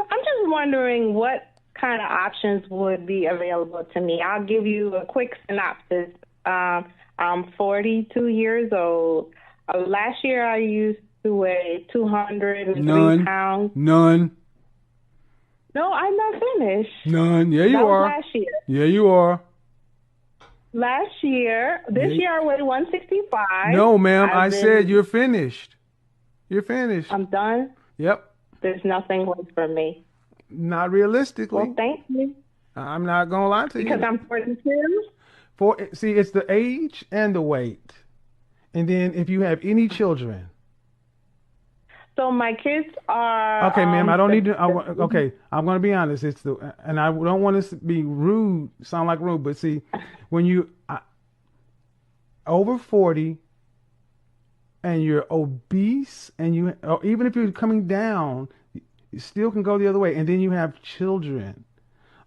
I'm just wondering what kind of options would be available to me. I'll give you a quick synopsis. I'm 42 years old. Last year I used to weigh 203 None. pounds. None. No, I'm not finished. None. Yeah, That you was are. last year. Yeah, you are. This Yeah. year I weighed 165. No, ma'am. I I've said been, you're finished. You're finished. I'm done. Yep. There's nothing left for me. Not Well, realistically. thank you. I'm not gonna lie to Because you. I'm 42. See, it's the age and the weight, and then if you have any children. So my kids are Okay, ma'am. I don't need to. the Okay, I'm gonna be honest. It's the, and I don't want to be rude, sound like rude, but see, when you over 40 and you're obese, and or even if you're coming down, you still can go the other way, and then you have children.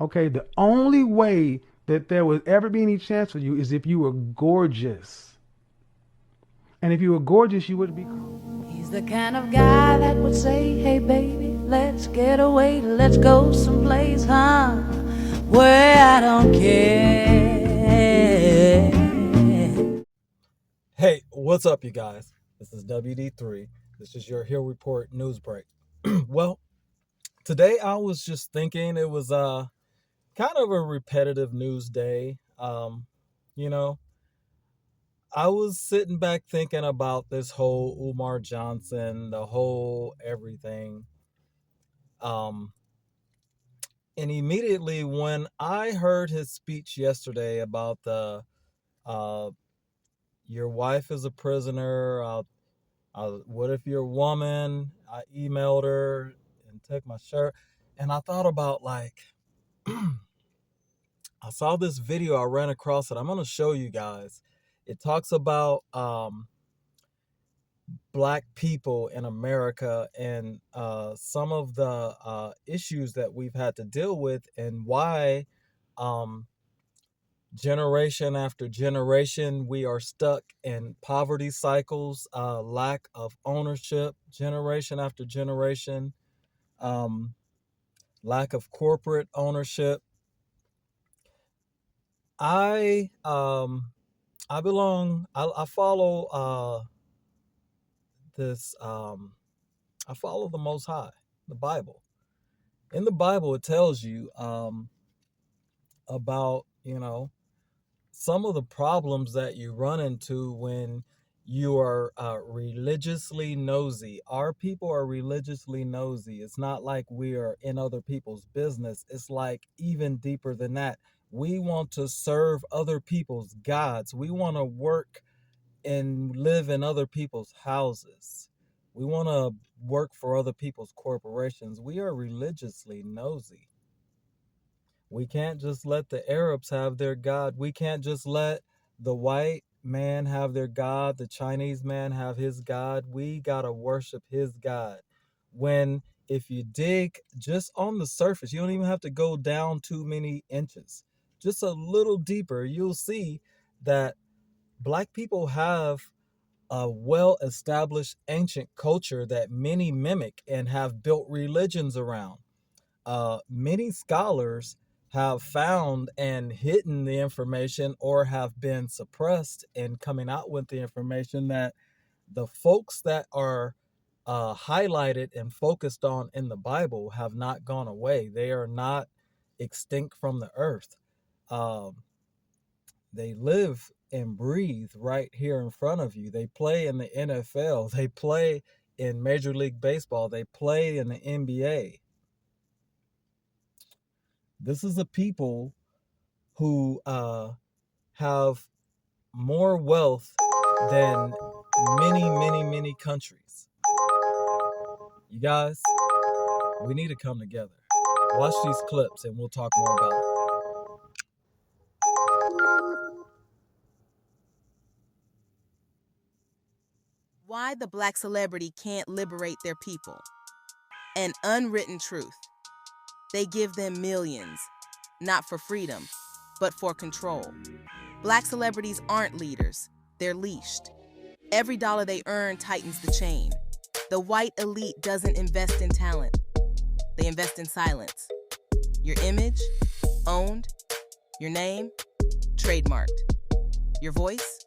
Okay, the only way that there would ever be any chance for you is if you were gorgeous. And if you were gorgeous, you would be. He's the kind of guy that would say, hey baby, let's get away, let's go someplace, huh? Where I don't care. Hey, what's up, you guys? This is WD3. This is your Hill Report news break. Well, today I was just thinking it was kind of a repetitive news day. You know, I was sitting back thinking about this whole Umar Johnson, the whole everything. Um, and immediately when I heard his speech yesterday about the your wife is a prisoner, what if you're a woman? I emailed her and took my shirt. And I thought about I saw this video, I ran across it. I'm going to show you guys. It talks about Black people in America and some of the issues that we've had to deal with and why um, generation after generation we are stuck in poverty cycles, lack of ownership, generation after generation, um, lack of corporate ownership. I um, I follow this. I follow the Most High, the Bible. In the Bible, it tells you about some of the problems that you run into when you are religiously nosy. Our people are religiously nosy. It's not like we are in other people's business. It's like even deeper than that. We want to serve other people's gods. We want to work and live in other people's houses. We want to work for other people's corporations. We are religiously nosy. We can't just let the Arabs have their God. We can't just let the white man have their God, the Chinese man have his God. We got to worship his God. When, if you dig just on the surface, you don't even have to go down too many inches. Just a little deeper, you'll see that Black people have a well-established ancient culture that many mimic and have built religions around. Many scholars have found and hidden the information or have been suppressed in coming out with the information that the folks that are highlighted and focused on in the Bible have not gone away. They are not extinct from the earth. Um, they live and breathe right here in front of you. They play in the NFL. They play in Major League Baseball. They play in the NBA. This is a people who have more wealth than many countries. You guys, we need to come together. Watch these clips and we'll talk more about it. Why the Black celebrity can't liberate their people. An unwritten truth. They give them millions, not for freedom, but for control. Black celebrities aren't leaders, they're leashed. Every dollar they earn tightens the chain. The white elite doesn't invest in talent. They invest in silence. Your image, owned. Your name, trademarked. Your voice,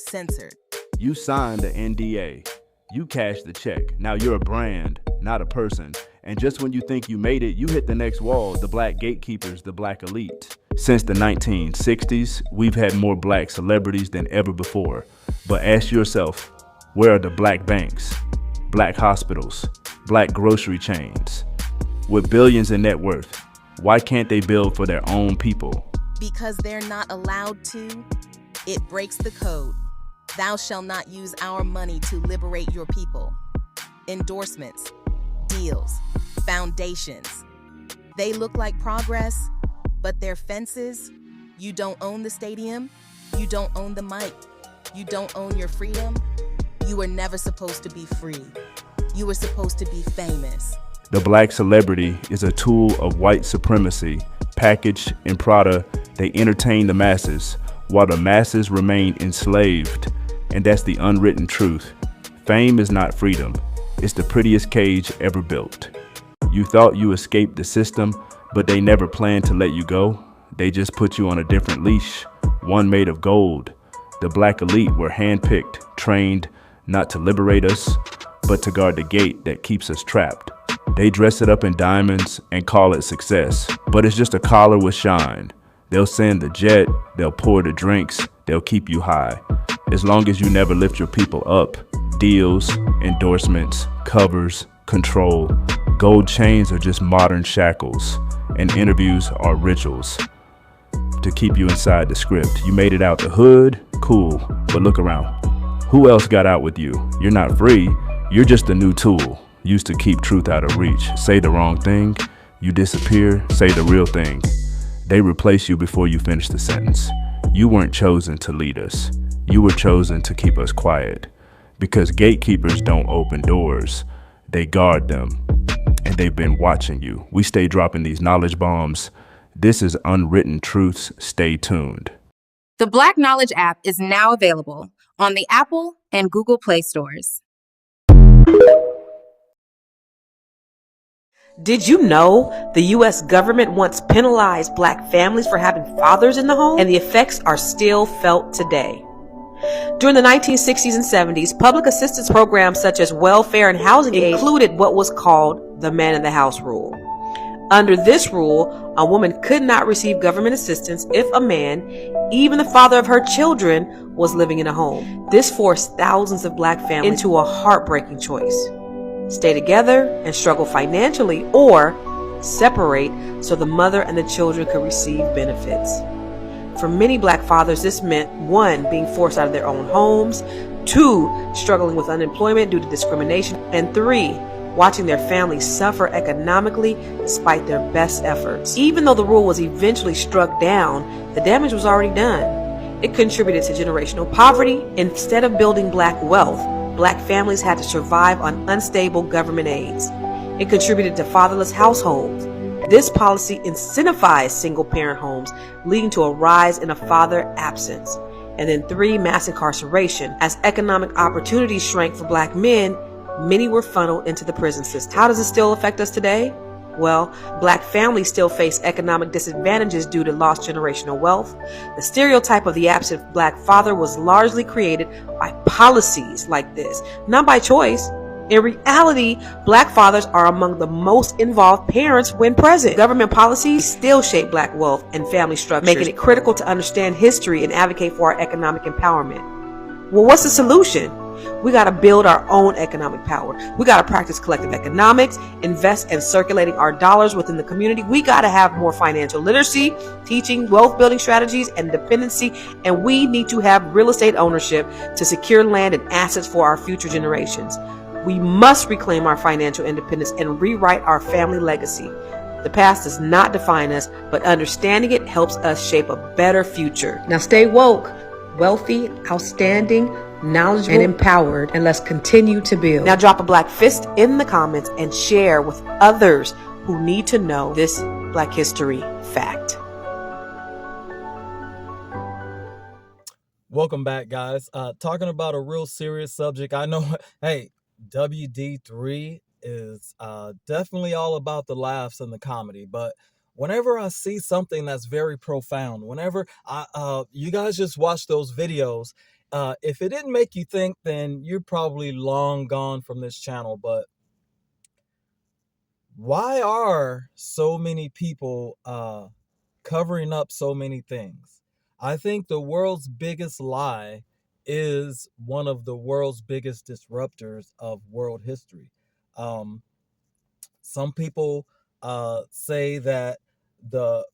censored. You signed the NDA. You cashed the check. Now you're a brand, not a person. And just when you think you made it, you hit the next wall, the black gatekeepers, the black elite. Since the 1960s, we've had more black celebrities than ever before. But ask yourself, where are the black banks, black hospitals, black grocery chains? With billions in net worth, why can't they build for their own people? Because they're not allowed to. It breaks the code. Thou shalt not use our money to liberate your people. Endorsements, deals, foundations. They look like progress, but they're fences. You don't own the stadium. You don't own the mic. You don't own your freedom. You were never supposed to be free. You were supposed to be famous. The black celebrity is a tool of white supremacy. Packaged in Prada, they entertain the masses, while the masses remain enslaved. And that's the unwritten truth. Fame is not freedom. It's the prettiest cage ever built. You thought you escaped the system, but they never planned to let you go. They just put you on a different leash, one made of gold. The black elite were handpicked, trained, not to liberate us, but to guard the gate that keeps us trapped. They dress it up in diamonds and call it success, but it's just a collar with shine. They'll send the jet, they'll pour the drinks, they'll keep you high. As long as you never lift your people up, deals, endorsements, covers, control. Gold chains are just modern shackles, and interviews are rituals to keep you inside the script. You made it out the hood, cool, but look around. Who else got out with you? You're not free, you're just a new tool, used to keep truth out of reach. Say the wrong thing, you disappear, say the real thing. They replace you before you finish the sentence. You weren't chosen to lead us. You were chosen to keep us quiet. Because gatekeepers don't open doors, they guard them. And they've been watching you. We stay dropping these knowledge bombs. This is Unwritten Truths. Stay tuned. The Black Knowledge app is now available on the Apple and Google Play stores. Did you know the U.S. government once penalized black families for having fathers in the home? And the effects are still felt today. During the 1960s and 70s, public assistance programs such as welfare and housing aid included what was called the man in the house rule. Under this rule, a woman could not receive government assistance if a man, even the father of her children, was living in a home. This forced thousands of black families into a heartbreaking choice. Stay together and struggle financially, or separate so the mother and the children could receive benefits. For many black fathers, this meant 1, being forced out of their own homes, 2, struggling with unemployment due to discrimination, and 3, watching their families suffer economically despite their best efforts. Even though the rule was eventually struck down, the damage was already done. It contributed to generational poverty. Instead of building black wealth, black families had to survive on unstable government aids. It contributed to fatherless households. This policy incentivized single-parent homes, leading to a rise in a father absence. And then 3, mass incarceration. As economic opportunities shrank for black men, many were funneled into the prison system. How does it still affect us today? Well, black families still face economic disadvantages due to lost generational wealth. The stereotype of the absent black father was largely created by policies like this, not by choice. In reality, black fathers are among the most involved parents when present. Government policies still shape black wealth and family structures, making it critical to understand history and advocate for our economic empowerment. Well, what's the solution? We got to build our own economic power. We got to practice collective economics, invest in circulating our dollars within the community. We got to have more financial literacy, teaching wealth building strategies and dependency. And we need to have real estate ownership to secure land and assets for our future generations. We must reclaim our financial independence and rewrite our family legacy. The past does not define us, but understanding it helps us shape a better future. Now stay woke, wealthy, outstanding, knowledgeable, and empowered, and let's continue to build. Now drop a black fist in the comments and share with others who need to know this Black history fact. Welcome back, guys. Talking about a real serious subject. I know, hey, WD3 is definitely all about the laughs and the comedy. But whenever I see something that's very profound, whenever you guys just watch those videos, if it didn't make you think, then you're probably long gone from this channel. But why are so many people covering up so many things? I think the world's biggest lie is one of the world's biggest disruptors of world history. Some people say that the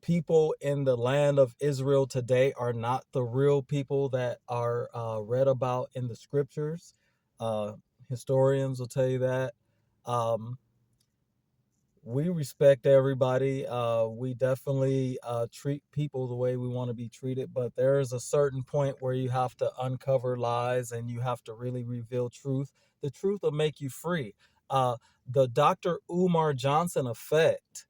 people in the land of Israel today are not the real people that are read about in the scriptures. Historians will tell you that. We respect everybody. We definitely treat people the way we want to be treated, but there is a certain point where you have to uncover lies and you have to really reveal truth. The truth will make you free. The Dr. Umar Johnson effect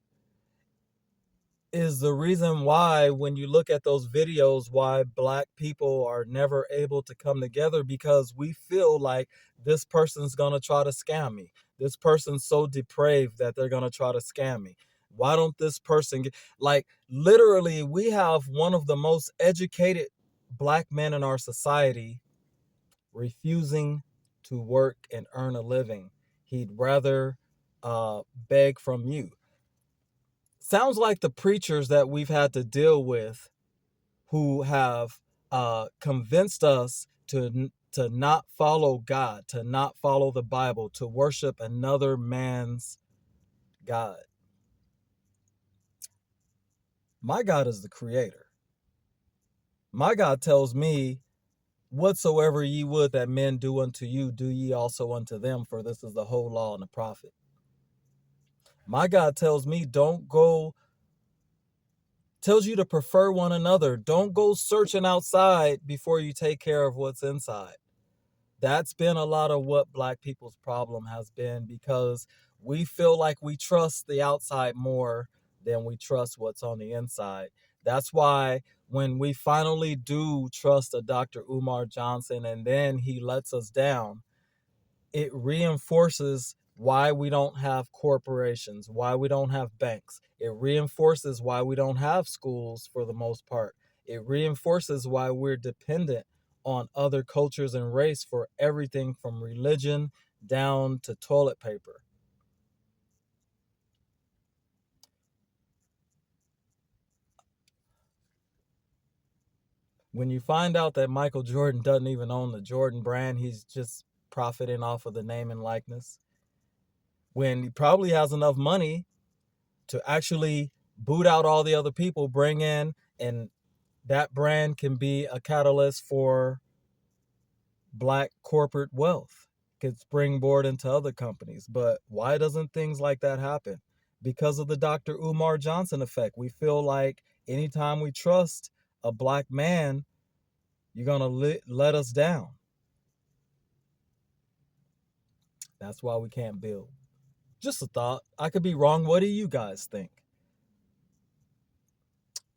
is the reason why, when you look at those videos, why Black people are never able to come together, because we feel like this person's going to try to scam me. This person's so depraved that they're going to try to scam me. Why don't this person get, like, literally, we have one of the most educated Black men in our society refusing to work and earn a living. He'd rather beg from you. Sounds like the preachers that we've had to deal with, who have convinced us to not follow God, to not follow the Bible, to worship another man's God. My God is the creator. My God tells me, whatsoever ye would that men do unto you, do ye also unto them, for this is the whole law and the prophet. My God tells me, tells you to prefer one another. Don't go searching outside before you take care of what's inside. That's been a lot of what Black people's problem has been, because we feel like we trust the outside more than we trust what's on the inside. That's why when we finally do trust a Dr. Umar Johnson and then he lets us down, it reinforces why we don't have corporations, why we don't have banks. It reinforces why we don't have schools for the most part. It reinforces why we're dependent on other cultures and race for everything from religion down to toilet paper. When you find out that Michael Jordan doesn't even own the Jordan brand, he's just profiting off of the name and likeness. When he probably has enough money to actually boot out all the other people, bring in, and that brand can be a catalyst for Black corporate wealth, could springboard into other companies. But why doesn't things like that happen? Because of the Dr. Umar Johnson effect. We feel like anytime we trust a Black man, you're going to let us down. That's why we can't build. Just a thought. I could be wrong. What do you guys think?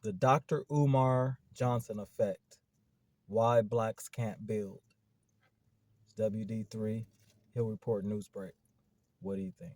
The Dr. Umar Johnson effect. Why Blacks can't build. It's WD3, Hill Report Newsbreak. What do you think?